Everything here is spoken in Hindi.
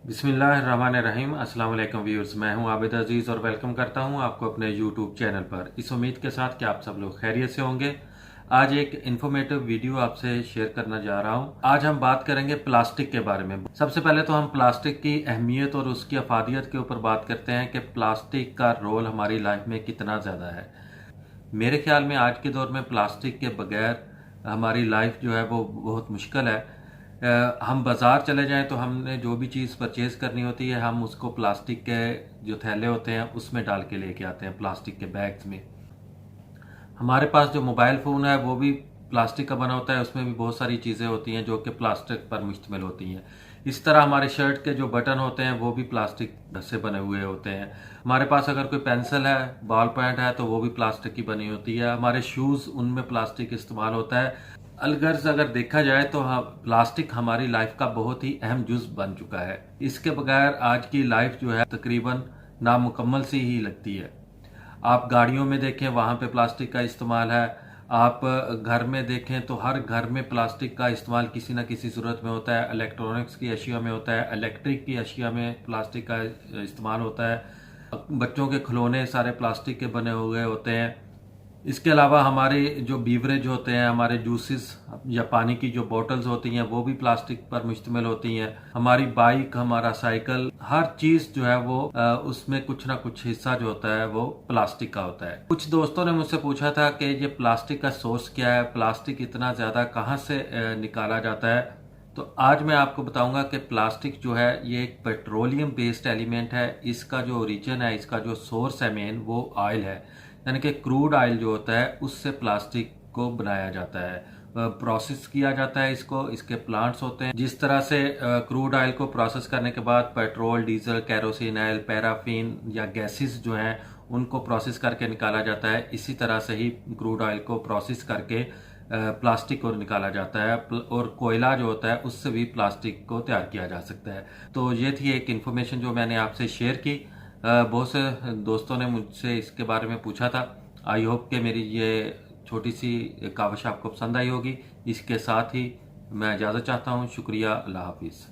बिस्मिल्लाहिर्रहमानिर्रहीम। अस्सलाम वालेकुम व्यूअर्स, मैं हूं आबिद अजीज़ और वेलकम करता हूं आपको अपने यूट्यूब चैनल पर, इस उम्मीद के साथ कि आप सब लोग खैरियत से होंगे। आज एक इन्फॉर्मेटिव वीडियो आपसे शेयर करना जा रहा हूं। आज हम बात करेंगे प्लास्टिक के बारे में। सबसे पहले तो हम प्लास्टिक की अहमियत और उसकी अफादियत के ऊपर बात करते हैं कि प्लास्टिक का रोल हमारी लाइफ में कितना ज़्यादा है। मेरे ख्याल में आज के दौर में प्लास्टिक के बगैर हमारी लाइफ जो है वो बहुत मुश्किल है। हम बाज़ार चले जाएं तो हमने जो भी चीज़ परचेज़ करनी होती है हम उसको प्लास्टिक के जो थैले होते हैं उसमें डाल के लेके आते हैं, प्लास्टिक के बैग्स में। हमारे पास जो मोबाइल फ़ोन है वो भी प्लास्टिक का बना होता है, उसमें भी बहुत सारी चीज़ें होती हैं जो कि प्लास्टिक पर मुश्तमिल होती हैं। इस तरह हमारे शर्ट के जो बटन होते हैं वो भी प्लास्टिक से बने हुए होते हैं। हमारे पास अगर कोई पेंसिल है, बॉल पॉइंट है तो वो भी प्लास्टिक की बनी होती है। हमारे शूज़, उनमें प्लास्टिक इस्तेमाल होता है। अलगर्ज अगर देखा जाए तो हाँ, प्लास्टिक हमारी लाइफ का बहुत ही अहम जुज़ बन चुका है। इसके बगैर आज की लाइफ जो है तकरीबन नामुकम्मल सी ही लगती है। आप गाड़ियों में देखें वहाँ पे प्लास्टिक का इस्तेमाल है। आप घर में देखें तो हर घर में प्लास्टिक का इस्तेमाल किसी न किसी सूरत में होता है। इलेक्ट्रॉनिक्स की अशिया में होता है, इलेक्ट्रिक की अशिया में प्लास्टिक का इस्तेमाल होता है। बच्चों के खिलौने सारे प्लास्टिक के बने हुए होते हैं। इसके अलावा हमारे जो बीवरेज होते हैं, हमारे जूसेस या पानी की जो बोतल्स होती हैं वो भी प्लास्टिक पर मुश्तमिल होती हैं। हमारी बाइक, हमारा साइकिल, हर चीज जो है वो उसमें कुछ ना कुछ हिस्सा जो होता है वो प्लास्टिक का होता है। कुछ दोस्तों ने मुझसे पूछा था कि ये प्लास्टिक का सोर्स क्या है, प्लास्टिक इतना ज्यादा कहाँ से निकाला जाता है। तो आज मैं आपको बताऊंगा कि प्लास्टिक जो है ये एक पेट्रोलियम बेस्ड एलिमेंट है। इसका जो ओरिजिन है, इसका जो सोर्स है मेन, वो ऑयल है। यानी कि क्रूड ऑयल जो होता है उससे प्लास्टिक को बनाया जाता है, प्रोसेस किया जाता है इसको। इसके प्लांट्स होते हैं। जिस तरह से क्रूड ऑयल को प्रोसेस करने के बाद petrol, diesel, kerosene oil, paraffin या गैसेस जो हैं उनको प्रोसेस करके निकाला जाता है, इसी तरह से ही क्रूड ऑयल को प्रोसेस करके प्लास्टिक को निकाला जाता है। और कोयला जो होता है उससे भी प्लास्टिक को तैयार किया जा सकता है। तो ये थी एक इन्फॉर्मेशन जो मैंने आपसे शेयर की। बहुत से दोस्तों ने मुझसे इसके बारे में पूछा था। आई होप कि मेरी ये छोटी सी काविश आपको पसंद आई होगी। इसके साथ ही मैं इजाज़त चाहता हूँ। शुक्रिया, अल्लाह हाफिज़।